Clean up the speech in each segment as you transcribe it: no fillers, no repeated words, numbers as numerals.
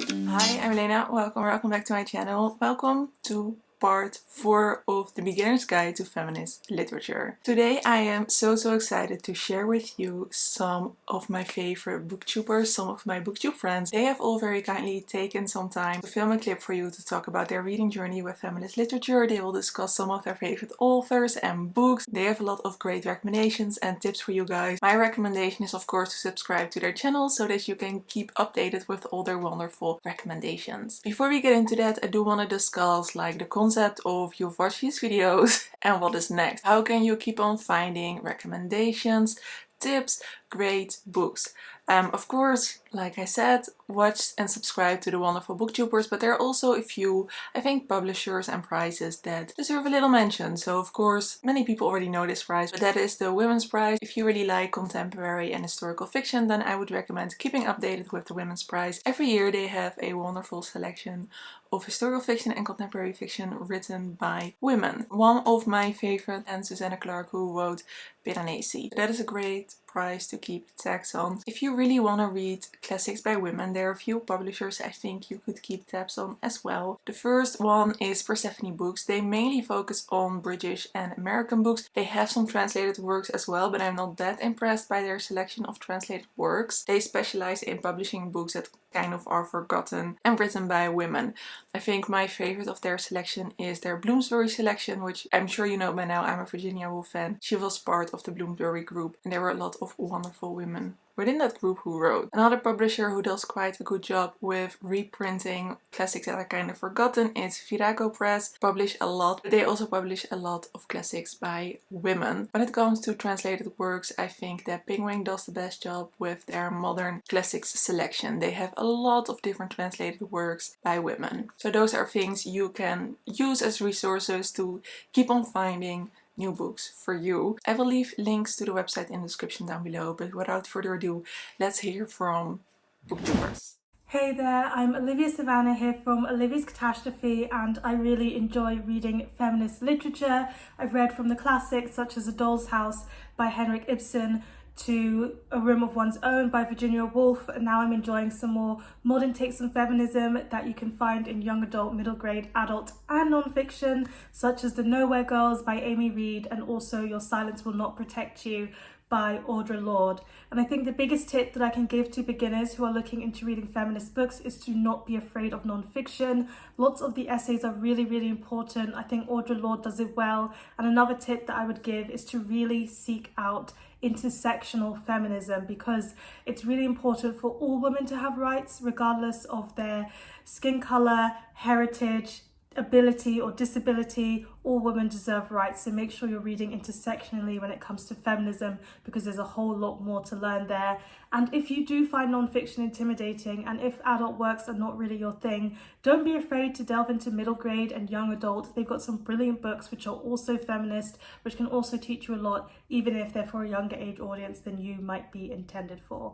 Hi, I'm Lena. Welcome back to my channel. Welcome to part 4 of the beginner's guide to feminist literature. Today I am so excited to share with you some of my favorite booktubers, some of my booktube friends. They have all very kindly taken some time to film a clip for you to talk about their reading journey with feminist literature. They will discuss some of their favorite authors and books. They have a lot of great recommendations and tips for you guys. My recommendation is of course to subscribe to their channel so that you can keep updated with all their wonderful recommendations. Before we get into that, I do want to discuss like the concept of you've watched these videos and what is next. How can you keep on finding recommendations, tips, great books? Of course, like I said, watch and subscribe to the wonderful booktubers, but there are also a few, I think, publishers and prizes that deserve a little mention. So of course, many people already know this prize, but that is the Women's Prize. If you really like contemporary and historical fiction, then I would recommend keeping updated with the Women's Prize. Every year they have a wonderful selection of historical fiction and contemporary fiction written by women. One of my favorite is Susanna Clarke, who wrote Piranesi. That is a great prize to keep tabs on. If you really want to read classics by women, there are a few publishers I think you could keep tabs on as well. The first one is Persephone Books. They mainly focus on British and American books. They have some translated works as well, but I'm not that impressed by their selection of translated works. They specialize in publishing books that kind of are forgotten and written by women. I think my favorite of their selection is their Bloomsbury selection, which I'm sure you know by now. I'm a Virginia Woolf fan. She was part of the Bloomsbury group and there were a lot of wonderful women within that group who wrote. Another publisher who does quite a good job with reprinting classics that are kind of forgotten is Virago Press. Publish a lot, but they also publish a lot of classics by women. When it comes to translated works, I think that Penguin does the best job with their modern classics selection. They have a lot of different translated works by women. So those are things you can use as resources to keep on finding new books for you. I will leave links to the website in the description down below, but without further ado, let's hear from booktubers. Hey there, I'm Olivia Savannah here from Olivias Catastrophe, and I really enjoy reading feminist literature. I've read from the classics such as A Doll's House by Henrik Ibsen to A Room of One's Own by Virginia Woolf, and now I'm enjoying some more modern takes on feminism that you can find in young adult, middle grade, adult and non-fiction, such as The Nowhere Girls by Amy Reed and also Your Silence Will Not Protect You by Audre Lorde. And I think the biggest tip that I can give to beginners who are looking into reading feminist books is to not be afraid of non-fiction. Lots of the essays are really important. I think Audre Lorde does it well. And another tip that I would give is to really seek out intersectional feminism, because it's really important for all women to have rights regardless of their skin color, heritage, ability or disability. All women deserve rights, so make sure you're reading intersectionally when it comes to feminism, because there's a whole lot more to learn there. And if you do find non-fiction intimidating, and if adult works are not really your thing, don't be afraid to delve into middle grade and young adult. They've got some brilliant books which are also feminist, which can also teach you a lot, even if they're for a younger age audience than you might be intended for.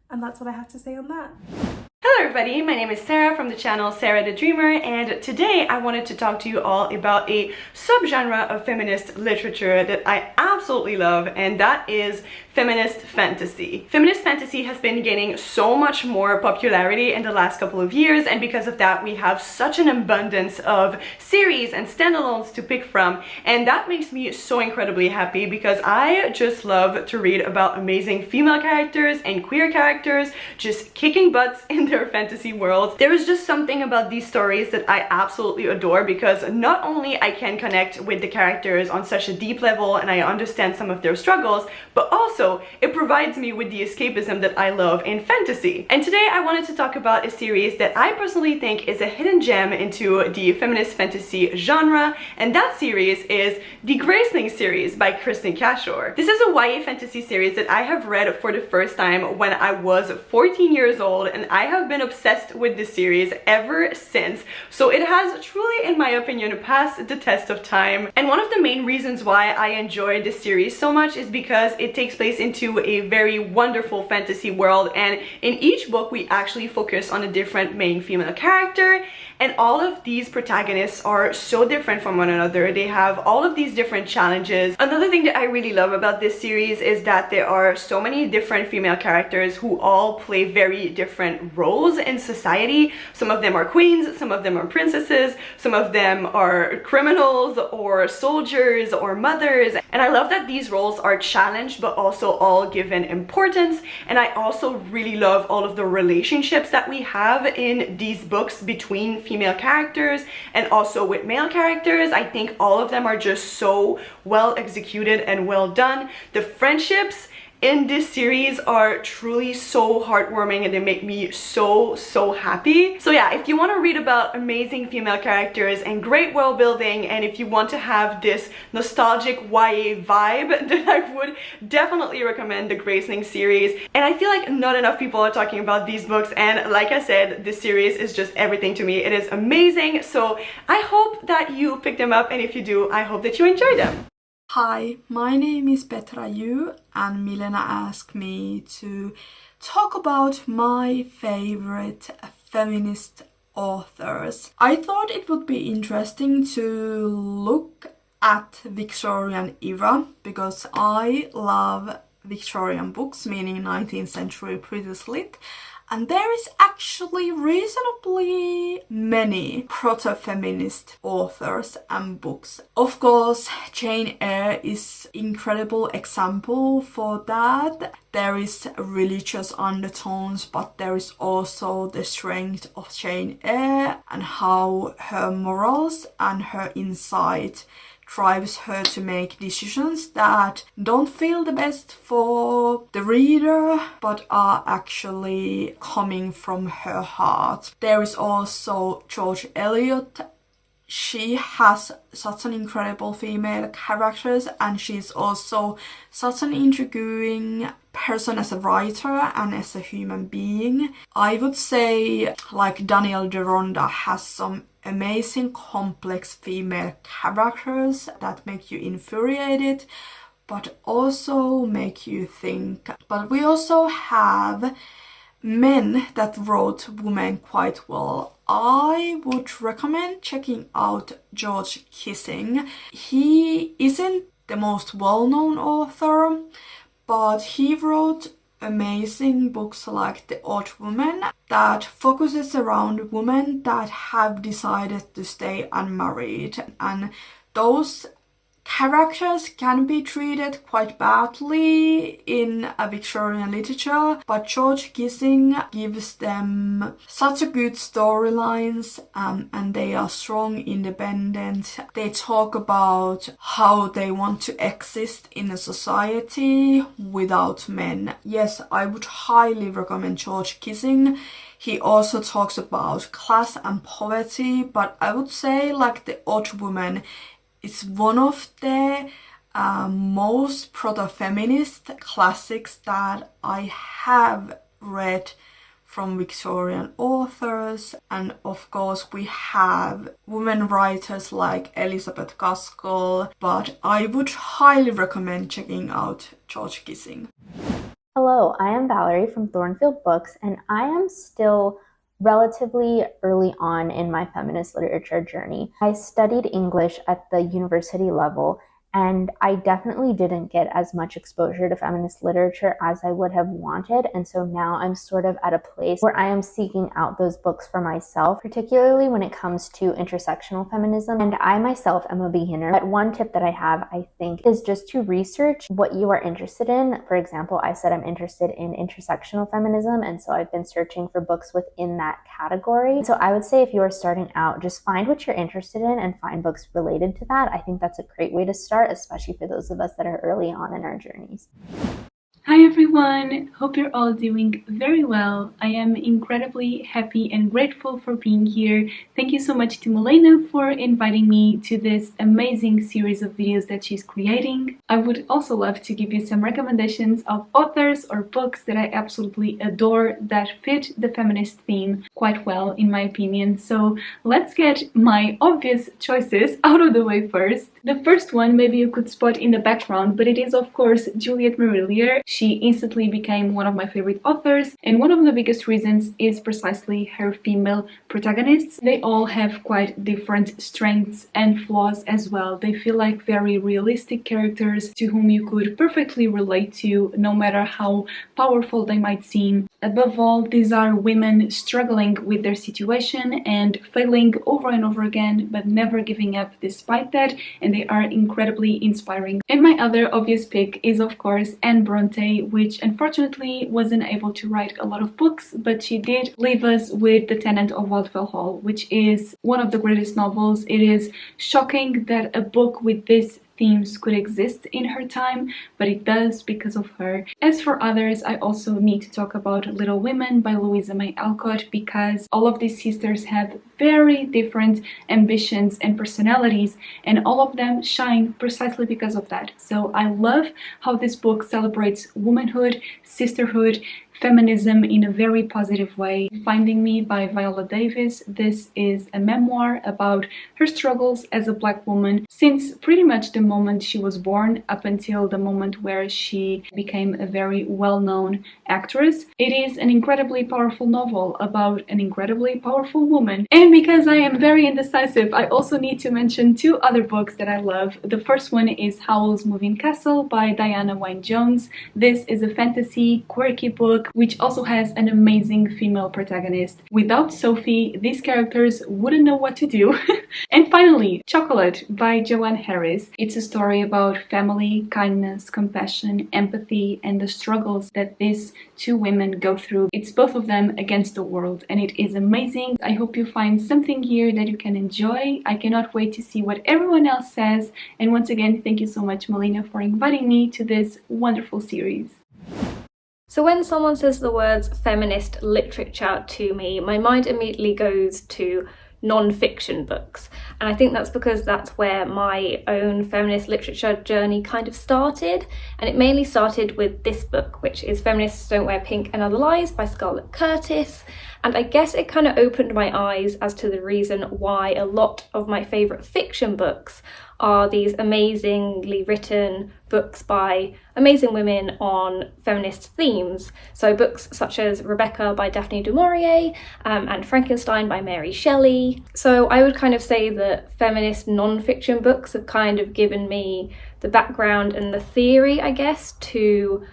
And that's what I have to say on that. Hello everybody, my name is Sarah from the channel Sarah the Dreamer, and today I wanted to talk to you all about a subgenre of feminist literature that I absolutely love, and that is feminist fantasy. Feminist fantasy has been gaining so much more popularity in the last couple of years, and because of that we have such an abundance of series and standalones to pick from, and that makes me so incredibly happy because I just love to read about amazing female characters and queer characters just kicking butts in their fantasy world. There is just something about these stories that I absolutely adore, because not only I can connect with the characters on such a deep level and I understand some of their struggles, but also it provides me with the escapism that I love in fantasy. And today I wanted to talk about a series that I personally think is a hidden gem into the feminist fantasy genre, and that series is the Graceling series by Kristin Cashore. This is a YA fantasy series that I have read for the first time when I was 14 years old, and I have been obsessed with this series ever since. So it has truly, in my opinion, passed the test of time. And one of the main reasons why I enjoy this series so much is because it takes place into a very wonderful fantasy world, and in each book we actually focus on a different main female character, And all of these protagonists are so different from one another. They have all of these different challenges. Another thing that I really love about this series is that there are so many different female characters who all play very different roles in society. Some of them are queens, some of them are princesses, some of them are criminals or soldiers or mothers. And I love that these roles are challenged but also all given importance. And I also really love all of the relationships that we have in these books between female characters and also with male characters. I think all of them are just so well executed and well done. The friendships in this series are truly so heartwarming and they make me so happy. So yeah, if you want to read about amazing female characters and great world building, and if you want to have this nostalgic YA vibe, then I would definitely recommend the Graceling series. And I feel like not enough people are talking about these books, and like I said, this series is just everything to me. It is amazing, so I hope that you pick them up, and if you do, I hope that you enjoy them. Hi, my name is Petra Yu, and Milena asked me to talk about my favorite feminist authors. I thought it would be interesting to look at Victorian era because I love Victorian books, meaning 19th century British lit. And there is actually reasonably many proto-feminist authors and books. Of course, Jane Eyre is an incredible example for that. There is religious undertones, but there is also the strength of Jane Eyre and how her morals and her insight drives her to make decisions that don't feel the best for the reader, but are actually coming from her heart. There is also George Eliot. She has such an incredible female characters, and she's also such an intriguing person as a writer and as a human being. I would say like Danielle Deronda has some amazing complex female characters that make you infuriated but also make you think. But we also have men that wrote women quite well. I would recommend checking out George Kissing. He isn't the most well-known author, but he wrote amazing books like The Odd Woman that focuses around women that have decided to stay unmarried, and those characters can be treated quite badly in a Victorian literature, but George Kissing gives them such a good storylines, and they are strong, independent. They talk about how they want to exist in a society without men. Yes, I would highly recommend George Kissing. He also talks about class and poverty, but I would say like The Odd Woman is one of the most proto-feminist classics that I have read from Victorian authors. And of course we have women writers like Elizabeth Gaskell, but I would highly recommend checking out George Kissing. Hello, I am Valerie from Thornfield Books, and I am still relatively early on in my feminist literature journey. I studied English at the university level, and I definitely didn't get as much exposure to feminist literature as I would have wanted, and so now I'm sort of at a place where I am seeking out those books for myself, particularly when it comes to intersectional feminism, and I myself am a beginner. But one tip that I have, I think, is just to research what you are interested in. For example, I said I'm interested in intersectional feminism, and so I've been searching for books within that category. So I would say if you are starting out, just find what you're interested in and find books related to that. I think that's a great way to start, especially for those of us that are early on in our journeys. Hi everyone, hope you're all doing very well. I am incredibly happy and grateful for being here. Thank you so much to Milena for inviting me to this amazing series of videos that she's creating. I would also love to give you some recommendations of authors or books that I absolutely adore that fit the feminist theme quite well in my opinion. So let's get my obvious choices out of the way first. The first one maybe you could spot in the background, but it is of course Juliette Marillier. She instantly became one of my favorite authors, and one of the biggest reasons is precisely her female protagonists. They all have quite different strengths and flaws as well. They feel like very realistic characters to whom you could perfectly relate to, no matter how powerful they might seem. Above all, these are women struggling with their situation and failing over and over again, but never giving up despite that, and they are incredibly inspiring. And my other obvious pick is of course Anne Bronte, which unfortunately wasn't able to write a lot of books, but she did leave us with The Tenant of Wildfell Hall, which is one of the greatest novels. It is shocking that a book with this themes could exist in her time, but it does because of her. As for others, I also need to talk about Little Women by Louisa May Alcott, because all of these sisters have very different ambitions and personalities, and all of them shine precisely because of that. So I love how this book celebrates womanhood, sisterhood, feminism in a very positive way. Finding Me by Viola Davis. This is a memoir about her struggles as a Black woman since pretty much the moment she was born up until the moment where she became a very well-known actress. It is an incredibly powerful novel about an incredibly powerful woman. And because I am very indecisive, I also need to mention two other books that I love. The first one is Howl's Moving Castle by Diana Wynne Jones. This is a fantasy, quirky book which also has an amazing female protagonist. Without Sophie, these characters wouldn't know what to do. And finally, Chocolate by Joanne Harris. It's a story about family, kindness, compassion, empathy, and the struggles that these two women go through. It's both of them against the world, and it is amazing. I hope you find something here that you can enjoy. I cannot wait to see what everyone else says. And once again, thank you so much, Melina, for inviting me to this wonderful series. So when someone says the words feminist literature to me, my mind immediately goes to non-fiction books, and I think that's because that's where my own feminist literature journey kind of started, and it mainly started with this book, which is Feminists Don't Wear Pink and Other Lies by Scarlett Curtis. And I guess it kind of opened my eyes as to the reason why a lot of my favourite fiction books are these amazingly written books by amazing women on feminist themes. So books such as Rebecca by Daphne du Maurier and Frankenstein by Mary Shelley. So I would kind of say that feminist non-fiction books have kind of given me the background and the theory, I guess, to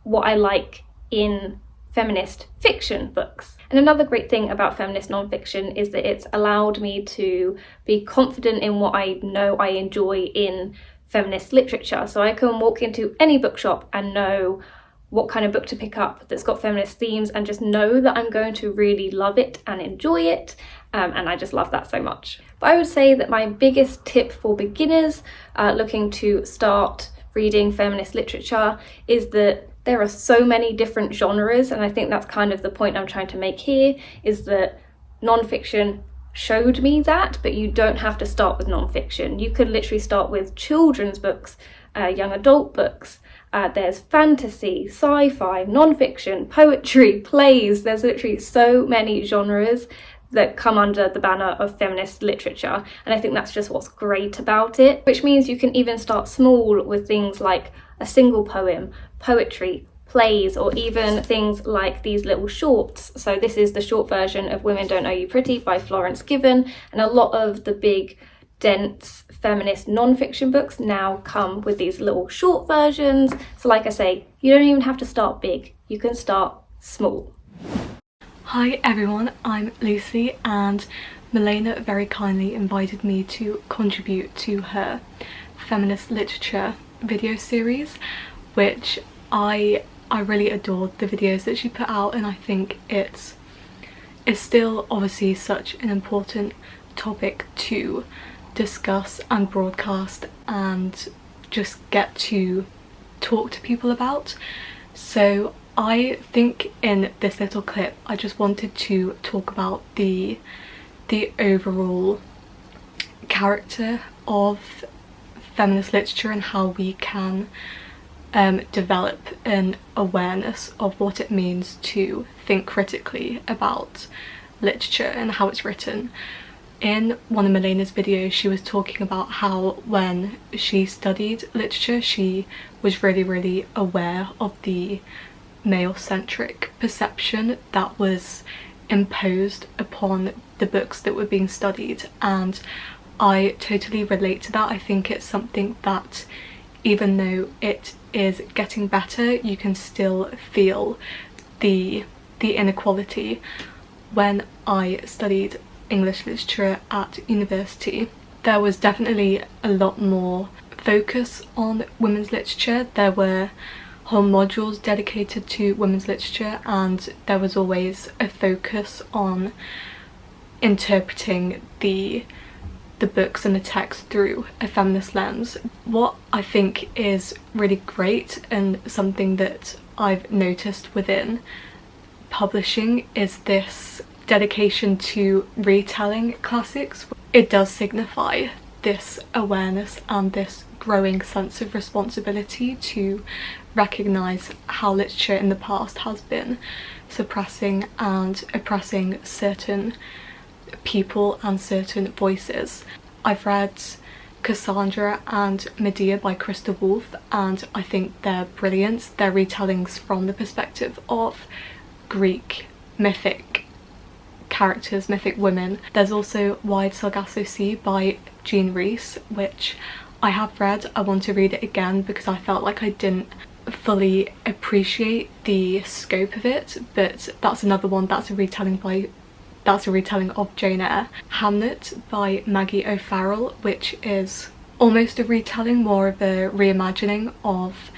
what I like in feminist fiction books. And another great thing about feminist non-fiction is that it's allowed me to be confident in what I know I enjoy in feminist literature. So I can walk into any bookshop and know what kind of book to pick up that's got feminist themes and just know that I'm going to really love it and enjoy it. And I just love that so much. But I would say that my biggest tip for beginners looking to start reading feminist literature is that there are so many different genres, and I think that's kind of the point I'm trying to make here, is that non-fiction showed me that, but you don't have to start with non-fiction. You could literally start with children's books, young adult books. There's fantasy, sci-fi, non-fiction, poetry, plays. There's literally so many genres that come under the banner of feminist literature, and I think that's just what's great about it, which means you can even start small with things like a single poem, poetry, plays, or even things like these little shorts. So this is the short version of Women Don't Know You Pretty by Florence Given, and a lot of the big dense feminist non-fiction books now come with these little short versions. So like I say, you don't even have to start big, you can start small. Hi everyone, I'm Lucy, and Milena very kindly invited me to contribute to her feminist literature video series, which I really adored the videos that she put out, and I think it's still obviously such an important topic to discuss and broadcast and just get to talk to people about. So I think in this little clip I just wanted to talk about the overall character of feminist literature and how we can develop an awareness of what it means to think critically about literature and how it's written. In one of Milena's videos, she was talking about how when she studied literature, she was really aware of the male-centric perception that was imposed upon the books that were being studied, and I totally relate to that. I think it's something that, even though it is getting better, you can still feel the inequality. When I studied English literature at university, there was definitely a lot more focus on women's literature. There were whole modules dedicated to women's literature, and there was always a focus on interpreting the books and the text through a feminist lens. What I think is really great, and something that I've noticed within publishing, is this dedication to retelling classics. It does signify this awareness and this growing sense of responsibility to recognise how literature in the past has been suppressing and oppressing certain people and certain voices. I've read Cassandra and Medea by Krista Wolfe, and I think they're brilliant. They're retellings from the perspective of Greek mythic characters, mythic women. There's also Wide Sargasso Sea by Jean Rhys, which I have read. I want to read it again because I felt like I didn't fully appreciate the scope of it, but that's another one that's a retelling of Jane Eyre. Hamnet by Maggie O'Farrell, which is almost a retelling, more of a reimagining of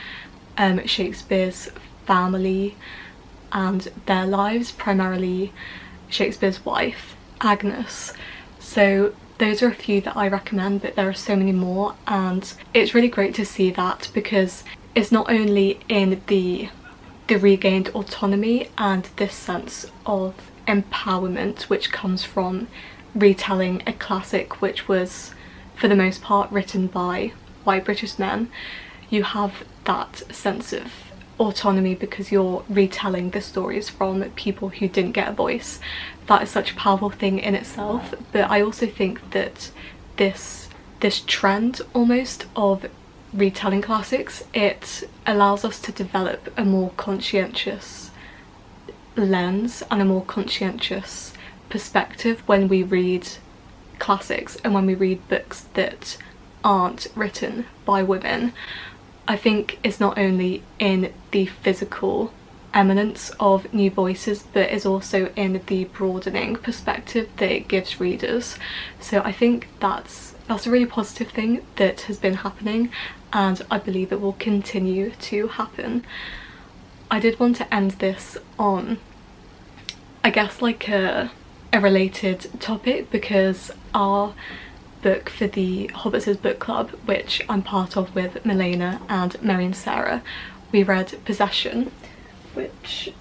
Shakespeare's family and their lives, primarily Shakespeare's wife, Agnes. So those are a few that I recommend, but there are so many more, and it's really great to see that, because it's not only in the regained autonomy and this sense of empowerment which comes from retelling a classic which was for the most part written by white British men. You have that sense of autonomy because you're retelling the stories from people who didn't get a voice. That is such a powerful thing in itself, but I also think that this trend almost of retelling classics, it allows us to develop a more conscientious lens and a more conscientious perspective when we read classics and when we read books that aren't written by women. I think it's not only in the physical eminence of new voices, but is also in the broadening perspective that it gives readers. So I think that's a really positive thing that has been happening, and I believe it will continue to happen. I did want to end this on, I guess, like a related topic, because our book for the Hobbitses book club, which I'm part of with Milena and Mary and Sarah, we read Possession, which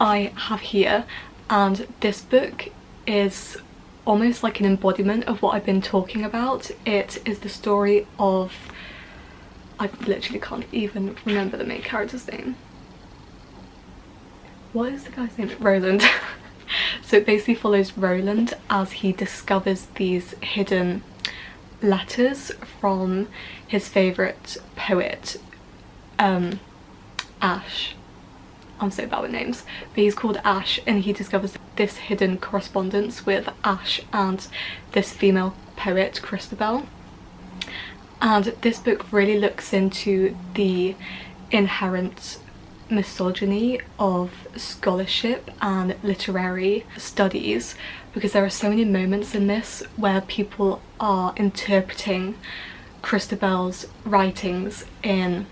I have here, and this book is almost like an embodiment of what I've been talking about. It is the story of, I literally can't even remember the main character's name. What is the guy's name? Roland. So it basically follows Roland as he discovers these hidden letters from his favourite poet, Ash. I'm so bad with names, but he's called Ash, and he discovers this hidden correspondence with Ash and this female poet, Christabel. And this book really looks into the inherent misogyny of scholarship and literary studies, because there are so many moments in this where people are interpreting Christabel's writings in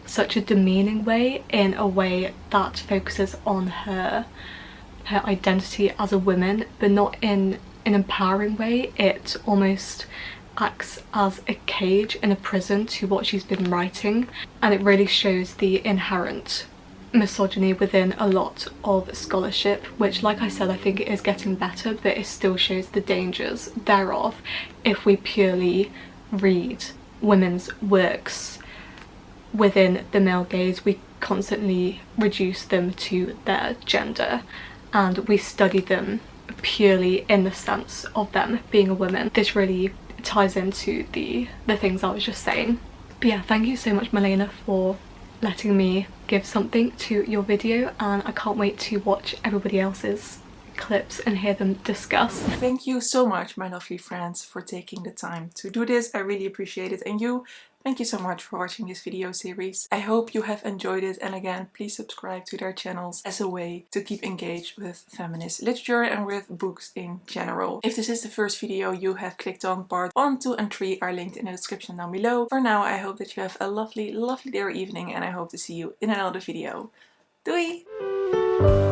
such a demeaning way, in a way that focuses on her identity as a woman, but not in an empowering way. It almost acts as a cage in a prison to what she's been writing, and it really shows the inherent misogyny within a lot of scholarship, which, like I said, I think it is getting better, but it still shows the dangers thereof if we purely read women's works within the male gaze. We constantly reduce them to their gender and we study them purely in the sense of them being a woman. This really ties into the things I was just saying. But yeah, thank you so much, Milena, for letting me give something to your video, and I can't wait to watch everybody else's clips and hear them discuss. Thank you so much, my lovely friends, for taking the time to do this. I really appreciate it. And you, thank you so much for watching this video series. I hope you have enjoyed it, and again, please subscribe to their channels as a way to keep engaged with feminist literature and with books in general. If this is the first video you have clicked on, part 1, 2 and 3 are linked in the description down below. For now, I hope that you have a lovely, lovely day or evening, and I hope to see you in another video. Doei!